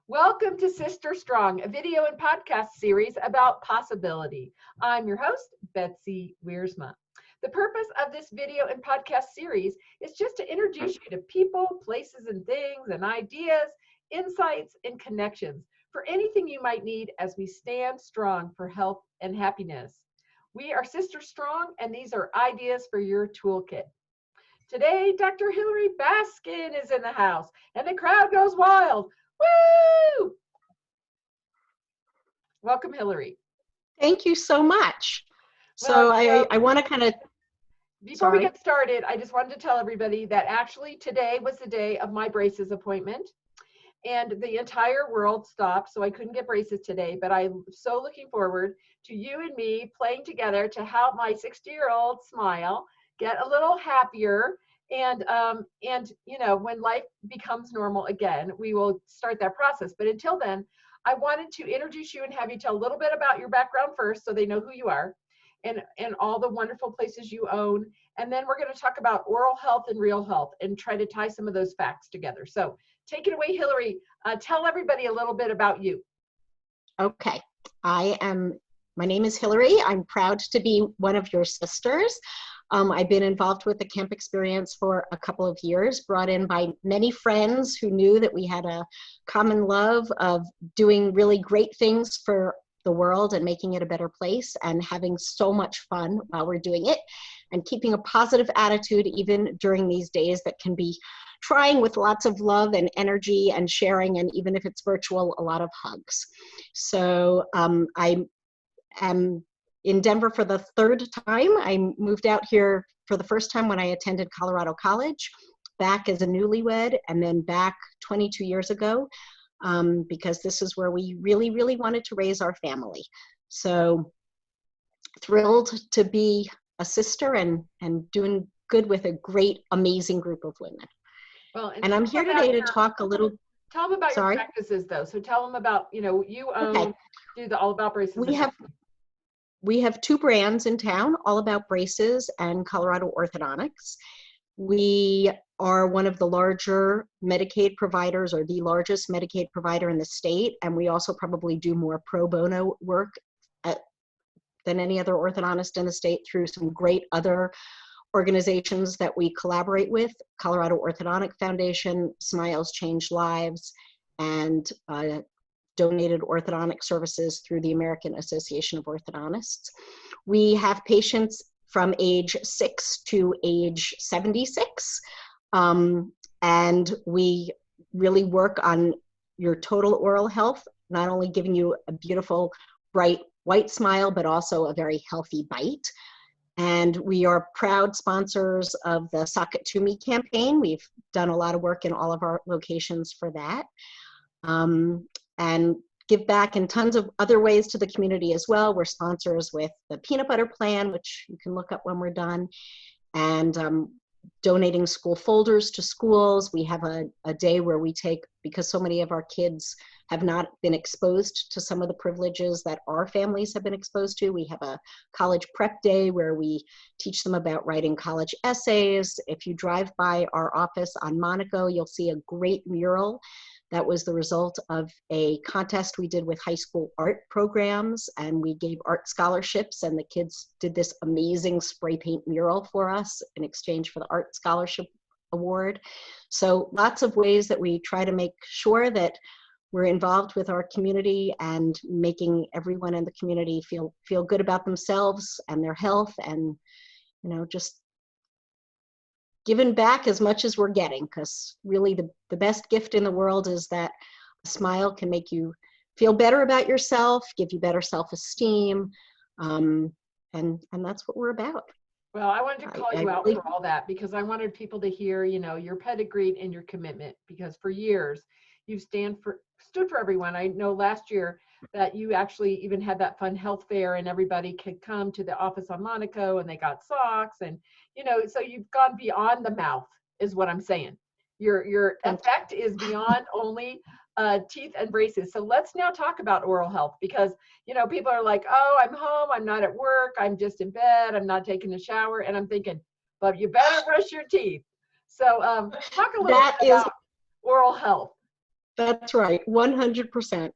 Welcome to Sister Strong, a video and podcast series about possibility. I'm your host, Betsy Wiersma. The purpose of this video and podcast series is just to introduce you to people, places, and things, and ideas, insights, and connections for anything you might need as we stand strong for health and happiness. We are Sister Strong, and these are ideas for your toolkit. Today, Dr. Hilary Baskin is in the house, and the crowd goes wild. Woo! Welcome, Hilary. Thank you so much. Well, I want to kind of, before we get started, I just wanted to tell everybody that actually today was the day of my braces appointment, and the entire world stopped, so I couldn't get braces today, but I'm so looking forward to you and me playing together to help my 60-year-old smile, get a little happier, and you know, when life becomes normal again, we will start that process. But until then, I wanted to introduce you and have you tell a little bit about your background first so they know who you are and all the wonderful places you own. And then we're going to talk about oral health and real health and try to tie some of those facts together. So take it away, Hilary. Tell everybody a little bit about you. Okay. My name is Hilary. I'm proud to be one of your sisters. I've been involved with the CampExperience for a couple of years, brought in by many friends who knew that we had a common love of doing really great things for the world and making it a better place and having so much fun while we're doing it and keeping a positive attitude even during these days that can be trying, with lots of love and energy and sharing, and even if it's virtual, a lot of hugs. So I am in Denver for the third time. I moved out here for the first time when I attended Colorado College, back as a newlywed, and then back 22 years ago, because this is where we really, really wanted to raise our family. So thrilled to be a sister and doing good with a great, amazing group of women. Well, and I'm here today to talk a little. Tell them about your practices, though. So tell them about, you know, you own, do the All About Braces. We have two brands in town, All About Braces and Colorado Orthodontics. We are one of the larger Medicaid providers, or the largest Medicaid provider in the state, and we also probably do more pro bono work than any other orthodontist in the state through some great other organizations that we collaborate with: Colorado Orthodontic Foundation, Smiles Change Lives, and donated orthodontic services through the American Association of Orthodontists. We have patients from age 6 to age 76, and we really work on your total oral health, not only giving you a beautiful, bright, white smile, but also a very healthy bite. And we are proud sponsors of the Sock It To Me campaign. We've done a lot of work in all of our locations for that. And give back in tons of other ways to the community as well. We're sponsors with the Peanut Butter Plan, which you can look up when we're done, and donating school folders to schools. We have a day where we take, because so many of our kids have not been exposed to some of the privileges that our families have been exposed to. We have a college prep day where we teach them about writing college essays. If you drive by our office on Monaco, you'll see a great mural that was the result of a contest we did with high school art programs, and we gave art scholarships, and the kids did this amazing spray paint mural for us in exchange for the art scholarship award. So lots of ways that we try to make sure that we're involved with our community and making everyone in the community feel good about themselves and their health, and, you know, just giving back as much as we're getting, because really the best gift in the world is that a smile can make you feel better about yourself, give you better self-esteem, and that's what we're about. Well, I wanted to call you out for all that, because I wanted people to hear, you know, your pedigree and your commitment, because for years you've stood for everyone. I know last year that you actually even had that fun health fair, and everybody could come to the office on Monaco and they got socks, and, you know, so you've gone beyond the mouth is what I'm saying. Your effect is beyond only teeth and braces. So let's now talk about oral health, because, you know, people are like, oh, I'm home, I'm not at work, I'm just in bed, I'm not taking a shower. And I'm thinking, but you better brush your teeth. So talk a little bit about oral health. That's right, 100%.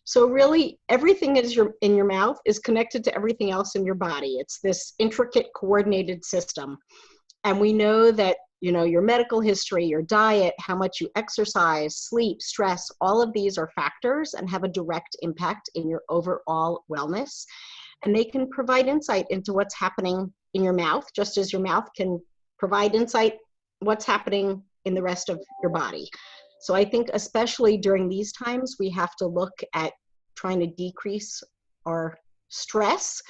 So really, everything in your mouth is connected to everything else in your body. It's this intricate, coordinated system. And we know that, you know, your medical history, your diet, how much you exercise, sleep, stress, all of these are factors and have a direct impact in your overall wellness. And they can provide insight into what's happening in your mouth, just as your mouth can provide insight what's happening in the rest of your body. So I think especially during these times, we have to look at trying to decrease our stress,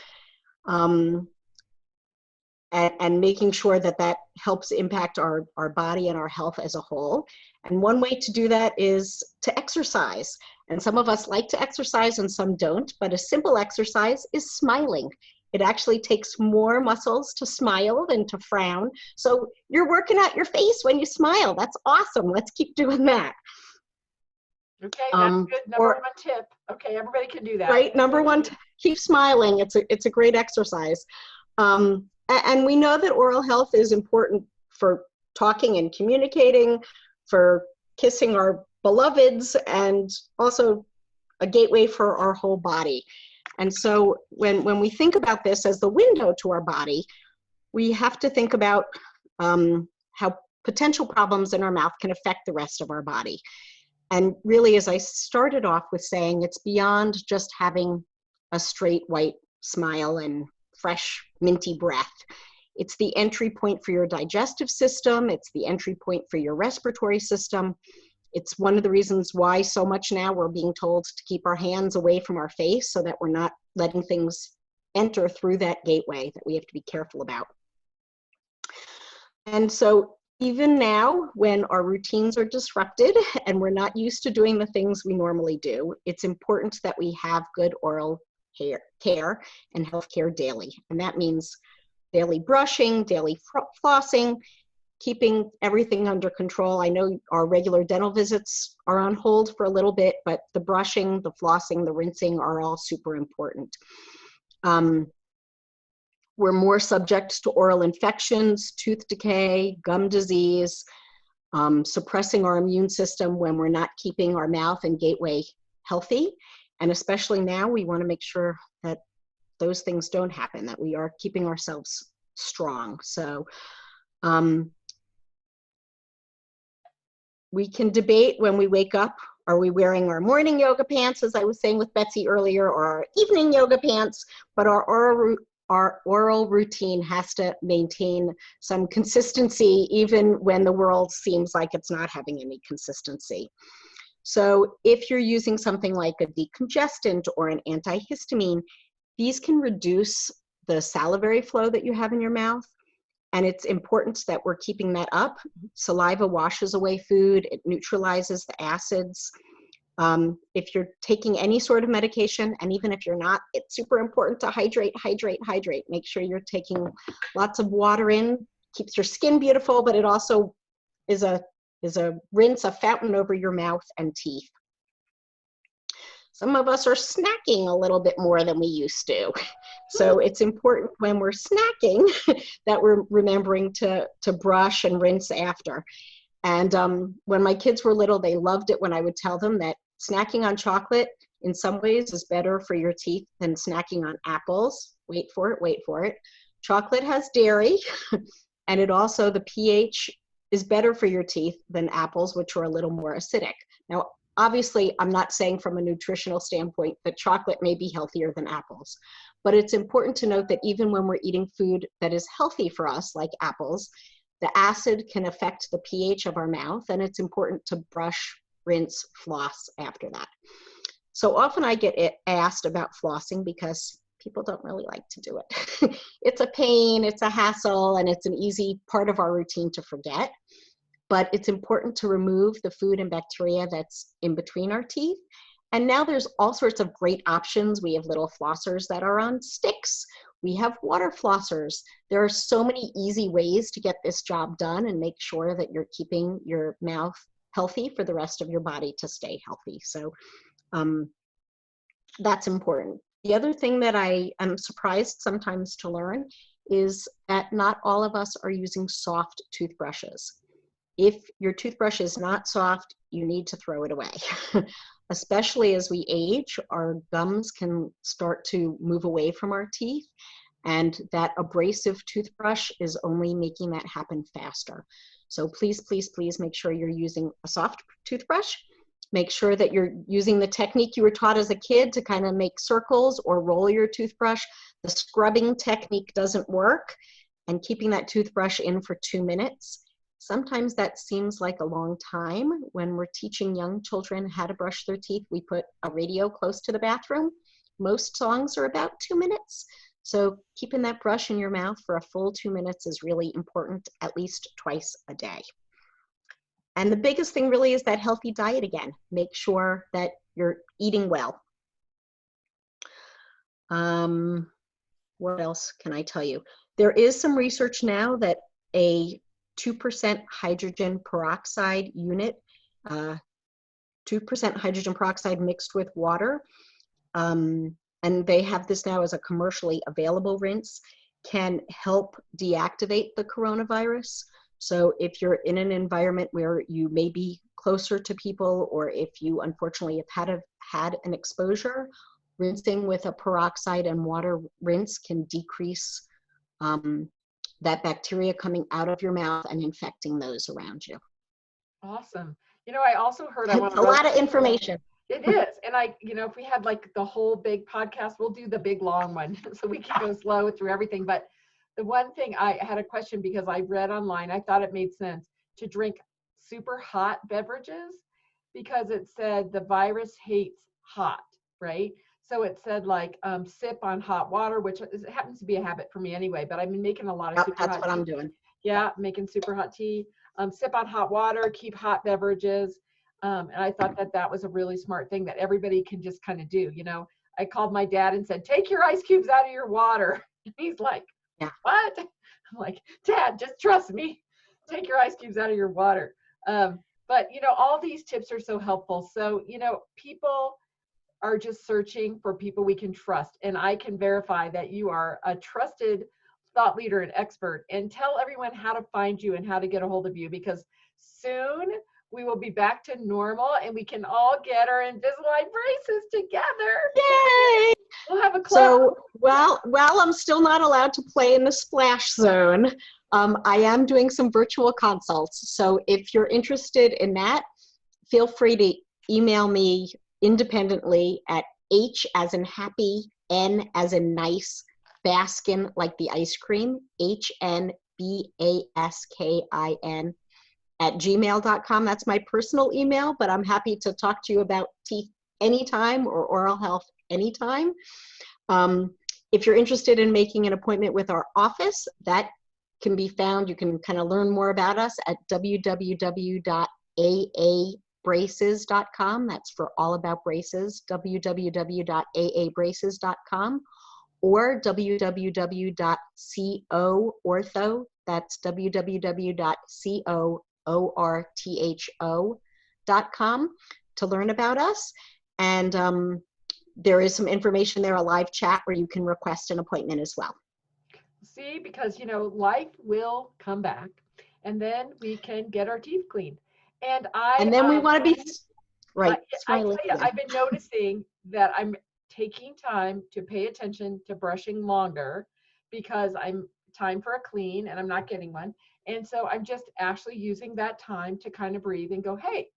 and making sure that that helps impact our body and our health as a whole. And one way to do that is to exercise. And some of us like to exercise and some don't, but a simple exercise is smiling. It actually takes more muscles to smile than to frown. So you're working out your face when you smile. That's awesome. Let's keep doing that. Okay, that's good. Number one tip. Okay, everybody can do that. Right, number one, keep smiling. It's a great exercise. And we know that oral health is important for talking and communicating, for kissing our beloveds, and also a gateway for our whole body. And so when we think about this as the window to our body, we have to think about how potential problems in our mouth can affect the rest of our body. And really, as I started off with saying, it's beyond just having a straight white smile and fresh, minty breath. It's the entry point for your digestive system. It's the entry point for your respiratory system. It's one of the reasons why so much now we're being told to keep our hands away from our face so that we're not letting things enter through that gateway that we have to be careful about. And so even now, when our routines are disrupted and we're not used to doing the things we normally do, it's important that we have good oral care and health care daily. And that means daily brushing, daily flossing, keeping everything under control. I know our regular dental visits are on hold for a little bit, but the brushing, the flossing, the rinsing are all super important. We're more subject to oral infections, tooth decay, gum disease, suppressing our immune system when we're not keeping our mouth and gateway healthy. And especially now, we want to make sure that those things don't happen, that we are keeping ourselves strong. So we can debate when we wake up, are we wearing our morning yoga pants, as I was saying with Betsy earlier, or our evening yoga pants, but our oral routine has to maintain some consistency even when the world seems like it's not having any consistency. So if you're using something like a decongestant or an antihistamine, these can reduce the salivary flow that you have in your mouth. And it's important that we're keeping that up. Saliva washes away food, it neutralizes the acids. If you're taking any sort of medication, and even if you're not, it's super important to hydrate, hydrate, hydrate. Make sure you're taking lots of water in, keeps your skin beautiful, but it also is a rinse, a fountain over your mouth and teeth. Some of us are snacking a little bit more than we used to. So it's important when we're snacking that we're remembering to brush and rinse after. And when my kids were little, they loved it when I would tell them that snacking on chocolate in some ways is better for your teeth than snacking on apples. Wait for it, wait for it. Chocolate has dairy, and it also, the pH is better for your teeth than apples, which are a little more acidic. Now, obviously, I'm not saying from a nutritional standpoint that chocolate may be healthier than apples, but it's important to note that even when we're eating food that is healthy for us, like apples, the acid can affect the pH of our mouth, and it's important to brush, rinse, floss after that. So often I get asked about flossing because people don't really like to do it. It's a pain, it's a hassle, and it's an easy part of our routine to forget. But it's important to remove the food and bacteria that's in between our teeth. And now there's all sorts of great options. We have little flossers that are on sticks. We have water flossers. There are so many easy ways to get this job done and make sure that you're keeping your mouth healthy for the rest of your body to stay healthy. So that's important. The other thing that I am surprised sometimes to learn is that not all of us are using soft toothbrushes. If your toothbrush is not soft, you need to throw it away. Especially as we age, our gums can start to move away from our teeth, and that abrasive toothbrush is only making that happen faster. So please, please, please make sure you're using a soft toothbrush. Make sure that you're using the technique you were taught as a kid to kind of make circles or roll your toothbrush. The scrubbing technique doesn't work, and keeping that toothbrush in for 2 minutes. Sometimes that seems like a long time. When we're teaching young children how to brush their teeth, we put a radio close to the bathroom. Most songs are about 2 minutes. So keeping that brush in your mouth for a full 2 minutes is really important, at least twice a day. And the biggest thing really is that healthy diet again. Make sure that you're eating well. What else can I tell you? There is some research now that a 2% hydrogen peroxide unit, 2% hydrogen peroxide mixed with water, and they have this now as a commercially available rinse, can help deactivate the coronavirus. So if you're in an environment where you may be closer to people, or if you unfortunately have had an exposure, rinsing with a peroxide and water rinse can decrease that bacteria coming out of your mouth and infecting those around you. Awesome. You know, I also heard It's a lot of information. It is. And if we had like the whole big podcast, we'll do the big long one so we can go slow through everything. But the one thing I had a question, because I read online, I thought it made sense to drink super hot beverages, because it said the virus hates hot, right? So it said like sip on hot water, which happens to be a habit for me anyway, but I've been making a lot of super hot tea. That's what I'm doing. Yeah, making super hot tea. Sip on hot water, keep hot beverages. And I thought that was a really smart thing that everybody can just kind of do. I called my dad and said, take your ice cubes out of your water. And he's like, yeah. What? I'm like, Dad, just trust me. Take your ice cubes out of your water. But all these tips are so helpful. So, people are just searching for people we can trust. And I can verify that you are a trusted thought leader and expert. And tell everyone how to find you and how to get a hold of you, because soon we will be back to normal and we can all get our Invisalign braces together. Yay! We'll have a club. So, while I'm still not allowed to play in the splash zone, I am doing some virtual consults. So if you're interested in that, feel free to email me independently at H as in happy, N as in nice, Baskin like the ice cream, HNBASKIN @gmail.com. That's my personal email, but I'm happy to talk to you about teeth anytime or oral health anytime. If you're interested in making an appointment with our office, that can be found. You can kind of learn more about us at www.aabraces.com. That's for all about braces, www.aabraces.com, or www.coortho, that's www.coortho.com to learn about us. And there is some information there, a live chat where you can request an appointment as well. See, because, life will come back, and then we can get our teeth cleaned. And then we want to be, right. I tell you, I've been noticing that I'm taking time to pay attention to brushing longer, because I'm time for a clean and I'm not getting one. And so I'm just actually using that time to kind of breathe and go, hey,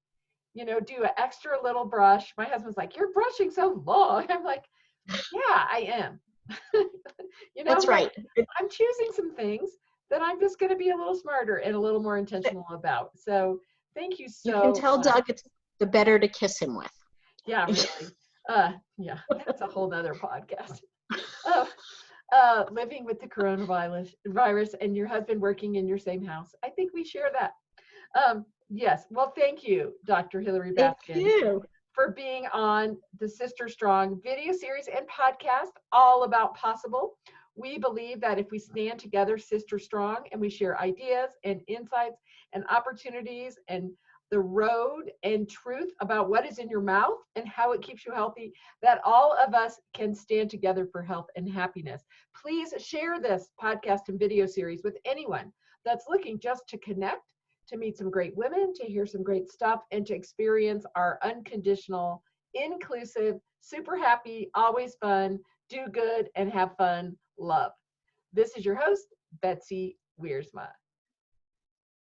do an extra little brush. My husband's like, you're brushing so long. I'm like, yeah, I am. That's right. I'm choosing some things that I'm just going to be a little smarter and a little more intentional about. So thank you so much. You can tell Doug it's the better to kiss him with. Yeah, really. Yeah, that's a whole nother podcast. Living with the coronavirus and your husband working in your same house. I think we share that. Yes. Well, thank you, Dr. Hilary Baskins, for being on the Sister Strong video series and podcast, all about possible. We believe that if we stand together, Sister Strong, and we share ideas and insights and opportunities and the road and truth about what is in your mouth and how it keeps you healthy, that all of us can stand together for health and happiness. Please share this podcast and video series with anyone that's looking just to connect, to meet some great women, to hear some great stuff, and to experience our unconditional, inclusive, super happy, always fun, do good, and have fun love. This is your host, Betsy Wiersma.